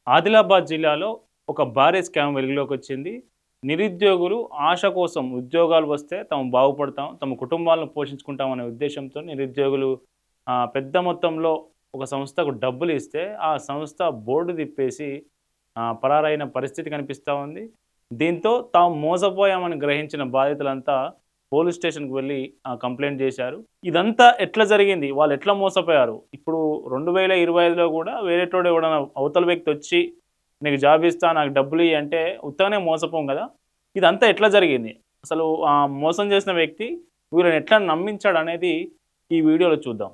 ఆదిలాబాద్ జిల్లాలో ఒక భారీ స్కామ్ వెలుగులోకి వచ్చింది. నిరుద్యోగులు ఆశ కోసం ఉద్యోగాలు వస్తే తాము బాగుపడతాం, తమ కుటుంబాలను పోషించుకుంటాం అనే ఉద్దేశంతో నిరుద్యోగులు పెద్ద మొత్తంలో ఒక సంస్థకు డబ్బులు ఇస్తే, ఆ సంస్థ బోర్డు తిప్పేసి పరారైన పరిస్థితి కనిపిస్తా ఉంది. దీంతో తాము మోసపోయామని గ్రహించిన బాధితులంతా పోలీస్ స్టేషన్‌కి వెళ్లి కంప్లెయింట్ చేశారు. ఇదంతా ఎట్లా జరిగింది? వాళ్ళు ఎట్లా మోసపోయారు? ఇప్పుడు 2025లో కూడా వేరేటోడు ఎవడన్నా అవతల వ్యక్తి వచ్చి నీకు జాబ్ ఇస్తా, నాకు డబ్బులియ్యి అంటే ఉత్తగానే మోసపోం గదా! ఇదంతా ఎట్లా జరిగింది? అసలు మోసం చేసిన వ్యక్తి వీళ్ళని ఎట్లా నమ్మించాడనేది ఈ వీడియోలో చూద్దాం.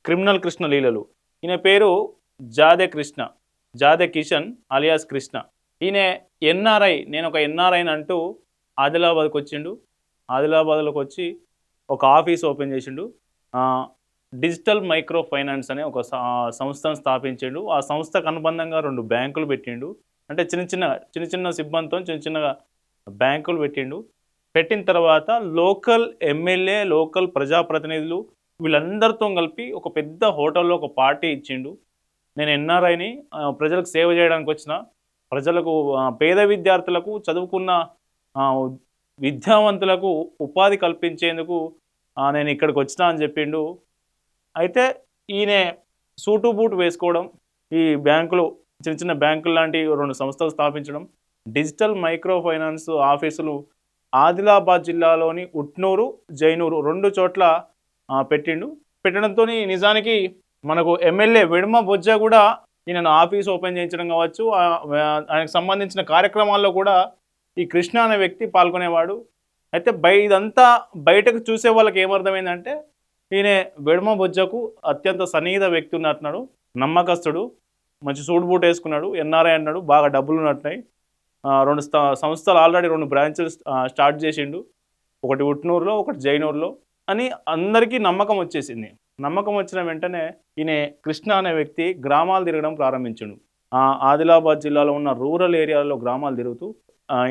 క్రిమినల్ కృష్ణ లీలలు. ఈయన పేరు జాదె కృష్ణ. జాదె కిషన్ అలియాస్ కృష్ణ. ఈయన ఎన్ఆర్ఐ. నేనొక ఎన్ఆర్ఐని అంటూ ఆదిలాబాద్‌కొచ్చిండు. ఆదిలాబాద్‌లోకి వచ్చి ఒక ఆఫీస్ ఓపెన్ చేసిండు. డిజిటల్ మైక్రో ఫైనాన్స్ అనే ఒక సంస్థను స్థాపించిండు. ఆ సంస్థకు అనుబంధంగా 2 బ్యాంకులు పెట్టిండు. అంటే చిన్న చిన్న సిబ్బందితో చిన్న చిన్నగా బ్యాంకులు పెట్టిండు. పెట్టిన తర్వాత లోకల్ ఎమ్మెల్యే, లోకల్ ప్రజాప్రతినిధులు వీళ్ళందరితో కలిపి ఒక పెద్ద హోటల్‌లో ఒక పార్టీ ఇచ్చిండు. నేను ఎన్ఆర్ఐని, ప్రజలకు సేవ చేయడానికి వచ్చిన, ప్రజలకు పేద విద్యార్థులకు, చదువుకున్న విద్యావంతులకు ఉపాధి కల్పించేందుకు నేను ఇక్కడికి వచ్చినా అని చెప్పిండు. అయితే ఈయన సూటు బూటు వేసుకోవడం, ఈ బ్యాంకులు చిన్న చిన్న బ్యాంకులు లాంటి 2 సంస్థలు స్థాపించడం, డిజిటల్ మైక్రో ఫైనాన్స్ ఆఫీసులు ఆదిలాబాద్ జిల్లాలోని ఉట్నూరు, జైనూరు 2 చోట్ల పెట్టిండు. పెట్టడంతోని నిజానికి మనకు ఎమ్మెల్యే వెడుమ బొజ్జ కూడా ఈయనను ఆఫీస్ ఓపెన్ చేయించడం కావచ్చు, ఆయనకు సంబంధించిన కార్యక్రమాల్లో కూడా ఈ కృష్ణ అనే వ్యక్తి పాల్గొనేవాడు. అయితే ఇదంతా బయటకు చూసే వాళ్ళకి ఏమర్థమైందంటే, ఈయన వెడుమ బొజ్జకు అత్యంత సన్నిహిత వ్యక్తి ఉన్నట్టున్నాడు, నమ్మకస్తుడు, మంచి సూట్ బూట్ వేసుకున్నాడు, ఎన్ఆర్ఐ అన్నాడు, బాగా డబ్బులు ఉన్నట్టున్నాయి. 2 సంస్థలు ఆల్రెడీ 2 బ్రాంచులు స్టార్ట్ చేసిండు. ఒకటి ఉట్నూరులో, ఒకటి జైనూరులో అని అందరికీ నమ్మకం వచ్చేసింది. నమ్మకం వచ్చిన వెంటనే ఈయన కృష్ణ అనే వ్యక్తి గ్రామాలు తిరగడం ప్రారంభించిండు. ఆదిలాబాద్ జిల్లాలో ఉన్న రూరల్ ఏరియాలో గ్రామాలు తిరుగుతూ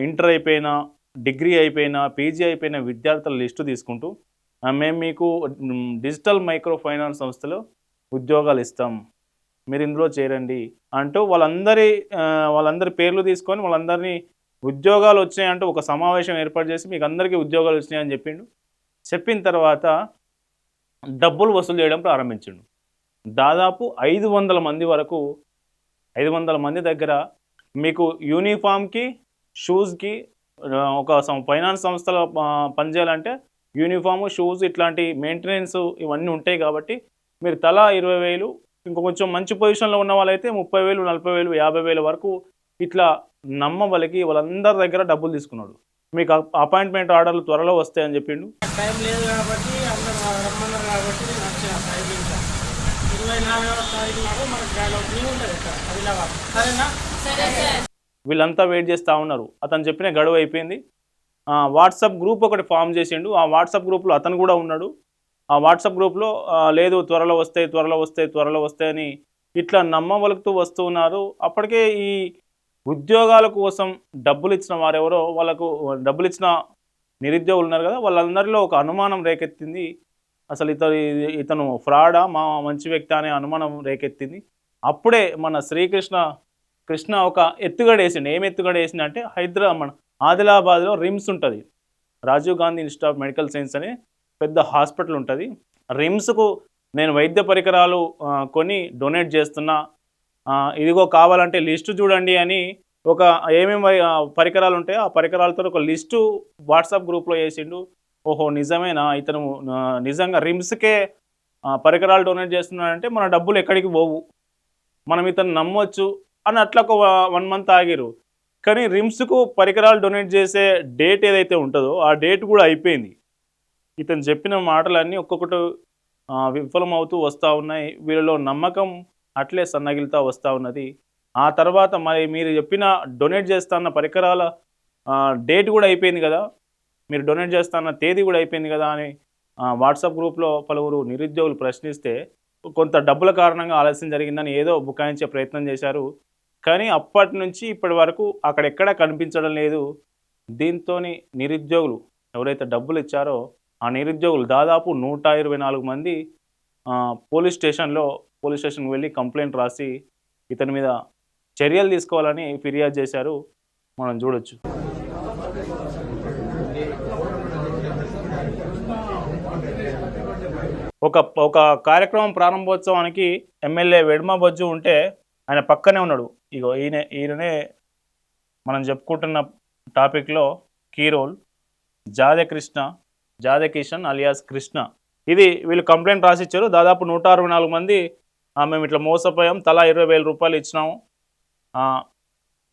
ఇంటర్ అయిపోయినా, డిగ్రీ అయిపోయినా, పీజీ అయిపోయిన విద్యార్థుల లిస్టు తీసుకుంటూ మేము మీకు డిజిటల్ మైక్రో ఫైనాన్స్ సంస్థలో ఉద్యోగాలు ఇస్తాం, మీరు ఇందులో చేరండి అంటూ వాళ్ళందరి పేర్లు తీసుకొని వాళ్ళందరినీ ఉద్యోగాలు వచ్చినాయంటూ ఒక సమావేశం ఏర్పాటు చేసి మీకు అందరికీ ఉద్యోగాలు వచ్చినాయని చెప్పిండు. చెప్పిన తర్వాత డబ్బులు వసూలు చేయడం ప్రారంభించిండు. దాదాపు 500 మంది వరకు, 500 మంది దగ్గర మీకు యూనిఫామ్‌కి, షూస్‌కి ఒక ఫైనాన్స్ సంస్థలో పనిచేయాలంటే యూనిఫాము, షూస్ ఇట్లాంటి మెయింటెనెన్స్ ఇవన్నీ ఉంటాయి కాబట్టి మీరు తలా 20,000, ఇంకో కొంచెం మంచి పొజిషన్‌లో ఉన్న వాళ్ళైతే 30,000, 40,000, 50,000 వరకు ఇట్లా నమ్మబలికి వాళ్ళందరి దగ్గర డబ్బులు తీసుకున్నాడు. మీకు అపాయింట్మెంట్ ఆర్డర్లు త్వరలో వస్తాయని చెప్పిండు. టైం లేదు కాబట్టి అందరూ రమ్మన్నారు కాబట్టి నేను వచ్చిన టైమింగ్ 24వ తారీఖు నాడు మనకు గాలి ఓపెనింగ్ ఉంటుంది ఇక్కడ ఆదిలాబాద్. సరేనా? వీళ్ళంతా వెయిట్ చేస్తూ ఉన్నారు. అతను చెప్పిన గడువు అయిపోయింది. వాట్సాప్ గ్రూప్ ఒకటి ఫామ్ చేసిండు. ఆ వాట్సాప్ గ్రూప్లో అతను కూడా ఉన్నాడు. ఆ వాట్సాప్ గ్రూప్లో లేదు త్వరలో వస్తాయి, త్వరలో వస్తాయి, త్వరలో వస్తాయని ఇట్లా నమ్మవలుకుతూ వస్తూ ఉన్నారు. అప్పటికే ఈ ఉద్యోగాల కోసం డబ్బులు ఇచ్చిన వారెవరో, వాళ్ళకు డబ్బులు ఇచ్చిన నిరుద్యోగులు ఉన్నారు కదా, వాళ్ళందరిలో ఒక అనుమానం రేకెత్తింది. అసలు ఇతను ఫ్రాడా, మంచి వ్యక్తి అనే అనుమానం రేకెత్తింది. అప్పుడే మన కృష్ణ ఒక ఎత్తుగడ వేసిండు. ఏం ఎత్తుగడ వేసిండు అంటే, మన ఆదిలాబాద్లో రిమ్స్ ఉంటుంది, Rajiv Gandhi institute of medical science అనే పెద్ద హాస్పిటల్ ఉంటుంది. రిమ్స్కు నేను వైద్య పరికరాలు కొని డొనేట్ చేస్తున్నా, ఇదిగో కావాలంటే లిస్టు చూడండి అని ఒక ఏమేమి పరికరాలు ఉంటాయో ఆ పరికరాలతో ఒక లిస్టు వాట్సాప్ గ్రూప్లో వేసిండు. ఓహో నిజమేనా, ఇతను నిజంగా రిమ్స్కే పరికరాలు డొనేట్ చేస్తున్నాడంటే మన డబ్బులు ఎక్కడికి పోవు, మనం ఇతను నమ్మొచ్చు అని అట్లా ఒక 1 మంత్ ఆగిరు. కానీ రిమ్స్కు పరికరాలు డొనేట్ చేసే డేట్ ఏదైతే ఉంటుందో ఆ డేట్ కూడా అయిపోయింది. ఇతను చెప్పిన మాటలన్నీ ఒక్కొక్కటి విఫలమవుతూ వస్తూ ఉన్నాయి. వీళ్ళలో నమ్మకం అట్లే సన్నగిలుతూ వస్తూ ఉన్నది. ఆ తర్వాత మరి మీరు చెప్పిన డొనేట్ చేస్తున్న పరికరాల డేట్ కూడా అయిపోయింది కదా, మీరు డొనేట్ చేస్తున్న తేదీ కూడా అయిపోయింది కదా అని వాట్సాప్ గ్రూప్లో పలువురు నిరుద్యోగులు ప్రశ్నిస్తే, కొంత డబ్బుల కారణంగా ఆలస్యం జరిగిందని ఏదో బుకాయించే ప్రయత్నం చేశారు. కానీ అప్పటి నుంచి ఇప్పటి వరకు అక్కడెక్కడా కనిపించడం లేదు. దీంతోని నిరుద్యోగులు ఎవరైతే డబ్బులు ఇచ్చారో ఆ నిరుద్యోగులు దాదాపు 124 మంది పోలీస్ స్టేషన్‌కి వెళ్ళి కంప్లెయింట్ రాసి ఇతని మీద చర్యలు తీసుకోవాలని ఫిర్యాదు చేశారు. మనం చూడొచ్చు. ఒక కార్యక్రమం ప్రారంభోత్సవానికి ఎమ్మెల్యే వెడ్మ బొజ్జు ఉంటే ఆయన పక్కనే ఉన్నాడు. ఇగో ఈయననే మనం చెప్పుకుంటున్న టాపిక్‌లో key role Jade Kishan alias Krishna. ఇది వీళ్ళు కంప్లైంట్ రాసిచ్చారు. దాదాపు 164 మంది మేము ఇట్లా మోసపోయాం, తలా 20,000 రూపాయలు ఇచ్చినాము,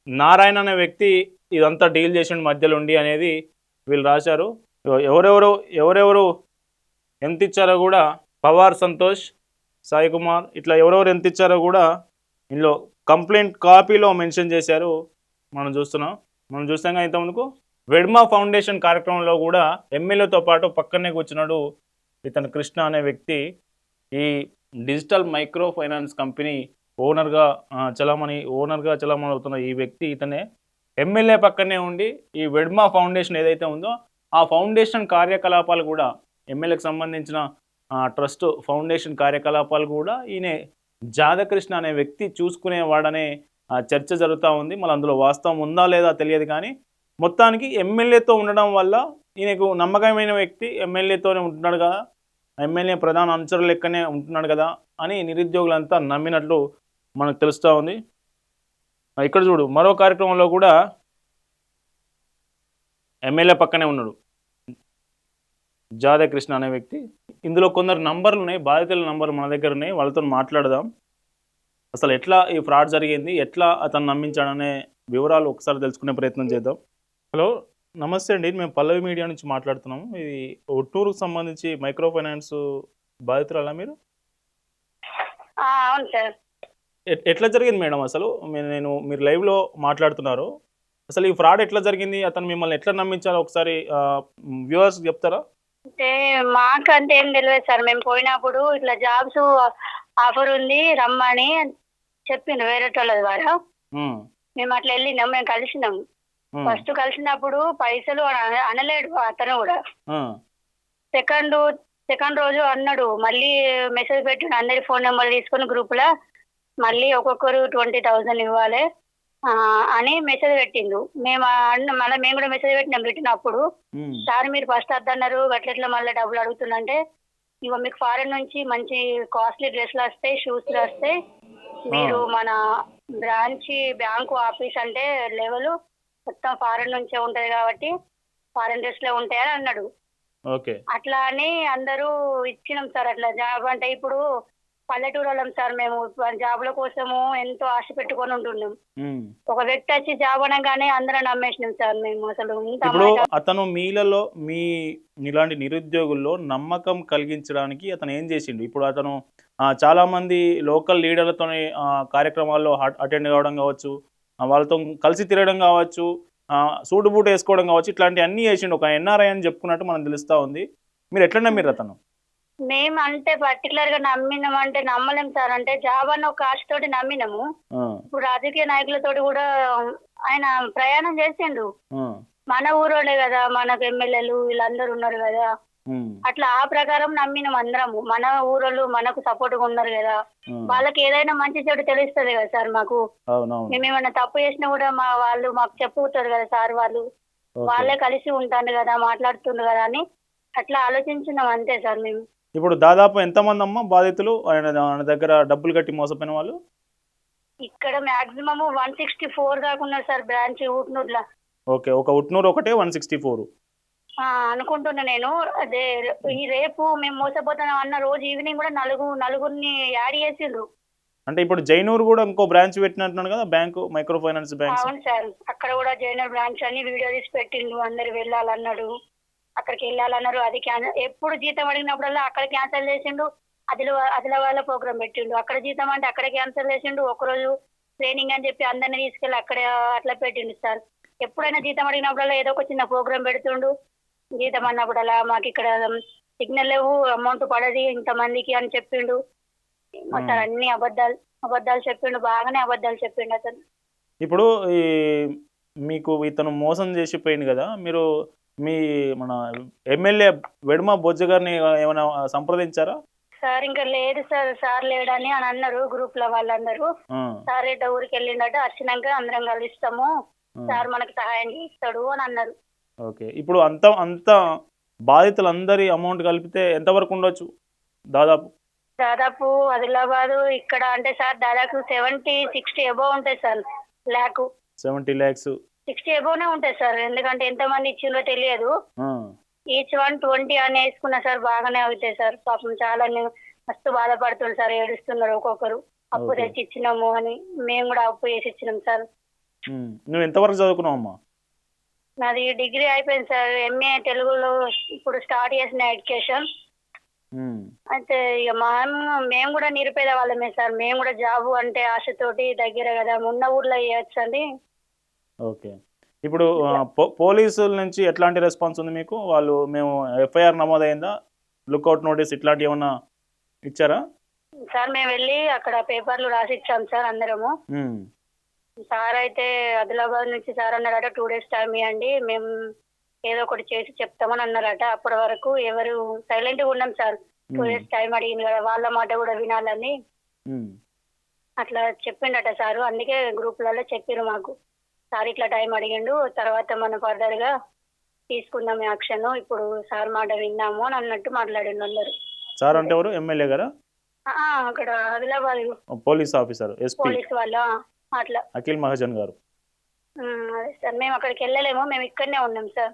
నారాయణ అనే వ్యక్తి ఇదంతా డీల్ చేసిండు మధ్యలో ఉండి అనేది వీళ్ళు రాశారు. ఎవరెవరు ఎంత ఇచ్చారో కూడా పవార్ సంతోష్, సాయి కుమార్ ఇట్లా ఎవరెవరు ఎంత ఇచ్చారో కూడా ఇందులో కంప్లైంట్ కాపీలో మెన్షన్ చేశారు. మనం చూస్తాం ఇంతకుముందుకు వెడ్మా ఫౌండేషన్ కార్యక్రమంలో కూడా ఎమ్మెల్యేతో పాటు పక్కనే కూర్చున్నాడు ఇతను కృష్ణ అనే వ్యక్తి. ఈ డిజిటల్ మైక్రో ఫైనాన్స్ కంపెనీ ఓనర్గా చలామణి అవుతున్న ఈ వ్యక్తి ఇతనే ఎమ్మెల్యే పక్కనే ఉండి ఈ వెడ్మా ఫౌండేషన్ ఏదైతే ఉందో ఆ ఫౌండేషన్ కార్యకలాపాలు కూడా ఎమ్మెల్యేకి సంబంధించిన ట్రస్ట్ ఫౌండేషన్ కార్యకలాపాలు కూడా ఈయన జాదకృష్ణ అనే వ్యక్తి చూసుకునేవాడనే చర్చ జరుగుతూ ఉంది. మళ్ళీ అందులో వాస్తవం ఉందా లేదా తెలియదు, కానీ మొత్తానికి ఎమ్మెల్యేతో ఉండడం వల్ల ఈయనకు నమ్మకమైన వ్యక్తి ఎమ్మెల్యేతోనే ఉంటున్నాడు కదా, ఎమ్మెల్యే ప్రధాన అనుచరులు లెక్కనే ఉంటున్నాడు కదా అని నిరుద్యోగులంతా నమ్మినట్లు మనకు తెలుస్తూ ఉంది. ఇక్కడ చూడు, మరో కార్యక్రమంలో కూడా ఎమ్మెల్యే పక్కనే ఉన్నాడు జాదే కృష్ణ అనే వ్యక్తి. ఇందులో కొందరు నంబర్లు ఉన్నాయి, బాధితుల నంబర్లు మన దగ్గర ఉన్నాయి, వాళ్ళతో మాట్లాడదాం. అసలు ఎట్లా ఈ ఫ్రాడ్ జరిగింది, ఎట్లా అతను నమ్మించాడనే వివరాలు ఒకసారి తెలుసుకునే ప్రయత్నం చేద్దాం. హలో, నమస్తే అండి, మేము పల్లవి మీడియా నుంచి మాట్లాడుతున్నాము. ఇది ఒట్టూరుకు సంబంధించి మైక్రో ఫైనాన్స్ బాధితురాలా మీరు? అవును సార్. ఎట్లా జరిగింది మేడం? అసలు మీరు లైవ్లో మాట్లాడుతున్నారు, అసలు ఈ ఫ్రాడ్ ఎట్లా జరిగింది, అతను మిమ్మల్ని ఎట్లా నమ్మించాలో ఒకసారి వ్యూవర్స్ చెప్తారా? అంటే మాకంటే ఏం తెలియదు సార్. మేము పోయినప్పుడు ఇట్లా జాబ్స్ ఆఫర్ ఉంది రమ్మని చెప్పిండు వేరే వాళ్ళ ద్వారా. మేము అట్లా వెళ్ళినాం, మేము కలిసినాం. ఫస్ట్ కలిసినప్పుడు పైసలు అనలేడు అతను కూడా. సెకండ్ రోజు అన్నాడు, మళ్ళీ మెసేజ్ పెట్టిండు, అందరి ఫోన్ నెంబర్ తీసుకుని గ్రూప్లో మళ్ళీ ఒక్కొక్కరు 20,000 ఇవ్వాలి అని మెసేజ్ పెట్టిండు. మళ్ళీ మేము కూడా మెసేజ్ పెట్టినాం రిటర్న్. అప్పుడు సార్ మీరు ఫస్ట్ వద్దన్నారు, గట్లెట్లా మళ్ళీ డబ్బులు అడుగుతుందంటే, ఇగో మీకు ఫారెన్ నుంచి మంచి కాస్ట్లీ డ్రెస్లు వస్తాయి, షూస్లు వస్తాయి, మీరు మన బ్యాంకు ఆఫీస్ అంటే లెవెల్ మొత్తం ఫారెన్ నుంచే ఉంటది కాబట్టి ఫారెన్ డ్రెస్లే ఉంటాయని అన్నాడు. అట్లా అని అందరూ ఇచ్చినాం సార్. అట్లా జాబ్ అంటే ఇప్పుడు పల్లెటూరు వాళ్ళం సార్, మేము జాబ్ల కోసము ఎంతో ఆశ పెట్టుకొని ఉంటున్నాం. ఒక వ్యక్తి వచ్చి జాబ్ అనగానే అందరం నమ్మేసినాం సార్. మేము అసలు ఇప్పుడు అతను మీలలో ఇలాంటి నిరుద్యోగుల్లో నమ్మకం కలిగించడానికి అతను ఏం చేసిండు? ఇప్పుడు అతను చాలా మంది లోకల్ లీడర్లతో కార్యక్రమాల్లో అటెండ్ కావడం కావచ్చు, వాళ్ళతో కలిసి తిరగడం కావచ్చు, సూటు బూట్ వేసుకోవడం కావచ్చు, ఇట్లాంటి అన్ని చేసిండు. ఒక ఎన్ఆర్ఐ అని చెప్పుకున్నట్టు మనం తెలుస్తా ఉంది. మీరు ఎట్లా నమ్మిర్రు అతను? మేము అంటే పర్టికులర్ గా నమ్మినాం అంటే నమ్మలేం సార్. అంటే జాబ్ అన్న ఒక ఆశ తోటి నమ్మినాము. ఇప్పుడు రాజకీయ నాయకులతో కూడా ఆయన ప్రయాణం చేసిండు. మన ఊరోళ్ళే కదా, మనకు ఎమ్మెల్యేలు వీళ్ళందరూ ఉన్నారు కదా, అట్లా ఆ ప్రకారం నమ్మినాం అందరము. మన ఊరోళ్ళు మనకు సపోర్ట్ గా ఉన్నారు కదా, వాళ్ళకి ఏదైనా మంచి చెడు తెలుస్తుంది కదా సార్. మాకు మేమేమన్నా తప్పు చేసినా కూడా వాళ్ళు మాకు చెప్పుతారు కదా సార్, వాళ్ళే కలిసి ఉంటాను కదా, మాట్లాడుతుండ్రు కదా అని అట్లా ఆలోచించినాం అంతే సార్. మేము ఇప్పుడు దాదాపు ఎంతమంది అమ్మ బాధితులు ఆయన దగ్గర డబ్బులు కట్టి మోసపోయిన వాళ్ళు? ఇక్కడ మాక్సిమం 164 దాకా ఉన్నారు సార్ బ్రాంచ్ ఉట్నూరులో. ఓకే, ఒక ఉట్నూరు ఒకటే 164 అనుకుంటున్నా నేను. అదే ఈ రేపు మేము మోసపోతున్నాం అన్న రోజు ఈవినింగ్ కూడా నలుగురిని యాడ్ చేసిండ్రు. అంటే ఇప్పుడు జైనూరు కూడా ఇంకో బ్రాంచ్ పెట్టినట్టున్నాడు కదా బ్యాంకు, మైక్రో ఫైనాన్స్ బ్యాంక్. అవును సార్, అక్కడ కూడా జైనూరు బ్రాంచ్ అని వీడియో తీసి పెట్టిండు. అందరు వెళ్ళాలన్నాడు, అక్కడికి వెళ్ళాలన్నారు. అది ఎప్పుడు జీతం అడిగినప్పుడల్లా అక్కడ క్యాన్సిల్ చేసిండు. ఆదిలాబాద్లో ప్రోగ్రామ్ పెట్టిండు, అక్కడ జీతం అంటే అక్కడ క్యాన్సిల్ చేసిండు. ఒకరోజు ట్రైనింగ్ అని చెప్పి అందరినీ తీసుకెళ్ళి అక్కడ అట్లా పెట్టిండు సార్. ఎప్పుడైనా జీతం అడిగినప్పుడల్లా ఏదో ఒక చిన్న ప్రోగ్రామ్ పెడుతుండు. జీతం అన్నప్పుడల్లా మాకు ఇక్కడ సిగ్నల్ లేవు, అమౌంట్ పడది ఇంతమందికి అని చెప్పిండు సార్. అన్ని అబద్ధాలు చెప్పిండు, బాగానే అబద్ధాలు చెప్పిండు అతను. ఇప్పుడు ఈ మీకు ఇతను మోసం చేసిపోయింది కదా, మీరు మీ మన ఎమ్మెల్యే వెడుమ బొజ్జ గారిని ఏమైనా సంప్రదించారా? సార్ ఇంకా లేదు సార్, సార్ లేడని అని అన్నారు గ్రూప్ లో వాళ్ళందరూ. ఆ, సార్ ఇట్లా ఊరికి వెళ్ళిండట, వచ్చినాక అందరం కలుస్తాము, ఆ. సార్ మనకు సహాయం చేస్తాడు అని అన్నారు. ఓకే. ఇప్పుడు అంత బాధితులందరి అమౌంట్ కలిపితే ఎంతవరకు ఉండొచ్చు దాదాపు? దాదాపు ఆదిలాబాద్ ఇక్కడ అంటే సార్ దాదాపు 70-60 అబౌవ్ ఉంటాయి సార్. ల్యాక్ 70 lakhs. 60 అబౌవ్నే ఉంటాయి సార్. ఎందుకంటే ఎంతమంది ఇచ్చిందో తెలియదు. ఈచ్ 120 అని వేసుకున్నా సార్, బాగానే అవుతాయి సార్. పాపం చాలా మస్తు బాధపడుతుంది సార్, ఏడుస్తున్నారు ఒక్కొక్కరు. అప్పు ఓకే. తెచ్చి ఇచ్చినాము అని. మేము కూడా అప్పు చేసి ఇచ్చినాం సార్. నువ్వు ఎంతవరకు చదువుకున్నావమ్మా? నాది డిగ్రీ అయిపోయింది సార్. ఎంఏ తెలుగులో ఇప్పుడు స్టార్ట్ చేసిన ఎడ్యుకేషన్. అయితే ఇక మేము కూడా నిరుపేద వాళ్ళమే సార్. మేము కూడా జాబు అంటే ఆశతోటి దగ్గర కదా ఉన్న ఊర్లో చేయొచ్చు అని. ఓకే. ఇప్పుడు పోలీసుల నుంచి ఎట్లాంటి రెస్పాన్స్ ఉంది మీకు? వాళ్ళు మేము ఎఫ్ఐఆర్ నమోదైందా, లుక్అవుట్ నోటీస్ ఇట్లాంటివి ఏమన్నా ఇచ్చారా? సార్ మేము వెళ్ళి అక్కడ పేపర్లు రాసి ఇచ్చాం సార్ అందరము. ఉమ్, సార్ అయితే ఆదిలాబాద్ నుంచి సార్ అన్నారట 2 days టైం ఇవ్వండి, మేము ఏదో ఒకటి చేసి చెప్తామని అన్నారట. అప్పటి వరకు ఎవరు సైలెంట్గా ఉన్నాం సార్. 2 days టైం అడిగింది కదా, వాళ్ళ మాట కూడా వినాలని ఉమ్. అట్లా చెప్పిండట సారు. అందుకే గ్రూప్లలో చెప్పారు మాకు, సార్ ఇట్లా టైం అడిగిండు, తర్వాత మనం ఫర్దర్ గా తీసుకుందాం యాక్షన్, ఇప్పుడు సార్ మాట విన్నాము అని అన్నట్టు మాట్లాడిండు అందరు. సార్ అంటే ఎవరు? ఎమ్మెల్యే గారా? అక్కడ Adilabad police officer, SP police వాళ్ళ అట్లా. అఖిల్ మహాజన్ గారు. అదే సార్, మేము అక్కడికి వెళ్ళలేము, మేము ఇక్కడనే ఉన్నాం సార్.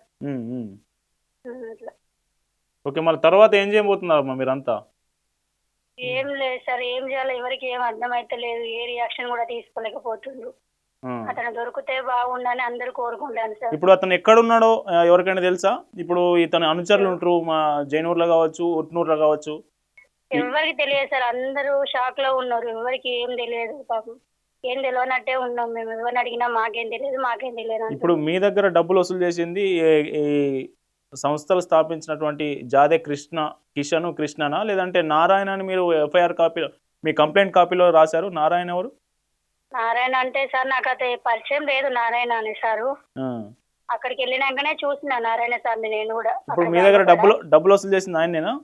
అట్లా ఓకే. మళ్ళీ తర్వాత ఏం చేయబోతున్నారమ్మా మీరంతా? ఏం లేదు సార్, ఏం చేయాలో ఎవరికి ఏం అర్థమైతే లేదు. ఏ రియాక్షన్ కూడా తీసుకోలేకపోతుండ్రు. అతను దొరికితే బాగుండని అందరూ కోరుకుంటాను సార్. ఇప్పుడు అతను ఎక్కడున్నాడో ఎవరికైనా తెలుసా? ఇప్పుడు ఇతను అనుచరులు ఉంటారు మా జైనూర్లో కావచ్చు, ఉట్నూరులో కావచ్చు. ఎవరికి తెలియదు సార్, అందరూ షాక్ లో ఉన్నారు. ఎవరికి ఏం తెలియదు పాపం. ఏం తెలియనట్టే ఉన్నాం మేము. ఎవరిని అడిగినా మాకేం తెలియదు. ఇప్పుడు మీ దగ్గర డబ్బులు వసూలు చేసింది ఈ సంస్థలు స్థాపించినటువంటి జాదే కిషన్ కృష్ణనా, లేదంటే నారాయణ అని మీరు ఎఫ్ఐఆర్ కాపీలో మీ కంప్లైంట్ కాపీలో రాశారు? నారాయణ ఎవరు? నారాయణ అంటే సార్ నాకు అయితే పరిచయం లేదు నారాయణ అనే సారు. అక్కడికి వెళ్ళినాకనే చూసిన నారాయణ సార్ని నేను కూడా. ఇప్పుడు మీ దగ్గర డబ్బులు వసూలు చేసింది ఆయనేనా?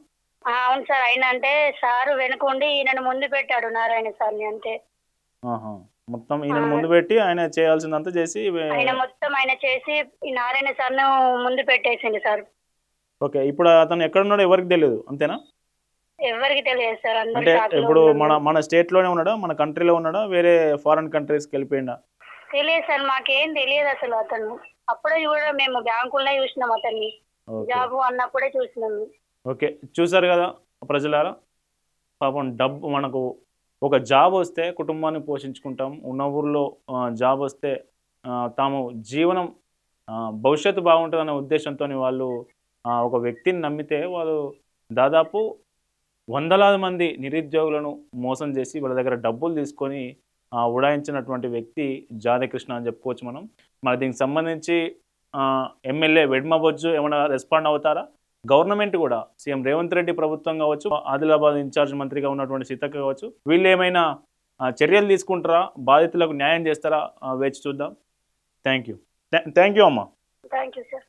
అవును సార్. ఆయన అంటే సారు వెనుకుండి ఈయనను ముందు పెట్టాడు నారాయణ సార్ని అంతే. మొత్తం ఈయన ముందు పెట్టి ఆయన చేయాల్సిందంతా చేసి ఆయన చేసి ఈ నారాయణ సార్ను ముందు పెట్టేసింది సార్. ఓకే. ఇప్పుడు అతను ఎక్కడున్నాడో ఎవరికి తెలియదు అంతేనా? ఎవరికి తెలియదు సార్. అంటే ఇప్పుడు మన స్టేట్ లోనే ఉన్నాడా, మన కంట్రీలో ఉన్నాడా, వేరే ఫారెన్ కంట్రీస్కి వెళ్ళిపోయిందా? తెలియదు సార్, మాకేం తెలియదు అసలు. అతను అప్పుడే చూడడం, మేము బ్యాంకుల్లో చూసినాం అతన్ని. జాబు అన్నప్పుడే చూసినాము. ఓకే. చూసారు కదా ప్రజలారా, పాపం డబ్బు మనకు ఒక జాబ్ వస్తే కుటుంబాన్ని పోషించుకుంటాం. ఉన్న ఊర్లో జాబ్ వస్తే తాము జీవనం భవిష్యత్తు బాగుంటుందనే ఉద్దేశంతో వాళ్ళు ఒక వ్యక్తిని నమ్మితే వాళ్ళు దాదాపు వందలాది మంది నిరుద్యోగులను మోసం చేసి వాళ్ళ దగ్గర డబ్బులు తీసుకొని ఉడాయించినటువంటి వ్యక్తి జాదే కృష్ణ అని చెప్పుకోవచ్చు మనం. మరి దీనికి సంబంధించి ఎమ్మెల్యే వెడ్మ బొజ్జు ఏమైనా రెస్పాండ్ అవుతారా? గవర్నమెంట్ కూడా, సీఎం రేవంత్ రెడ్డి ప్రభుత్వం కావచ్చు, ఆదిలాబాద్ ఇన్ఛార్జ్ మంత్రిగా ఉన్నటువంటి సీతక్క కావచ్చు, వీళ్ళు ఏమైనా చర్యలు తీసుకుంటారా? బాధితులకు న్యాయం చేస్తారా? వేచి చూద్దాం. థ్యాంక్ యూ అమ్మా. Thank you sir.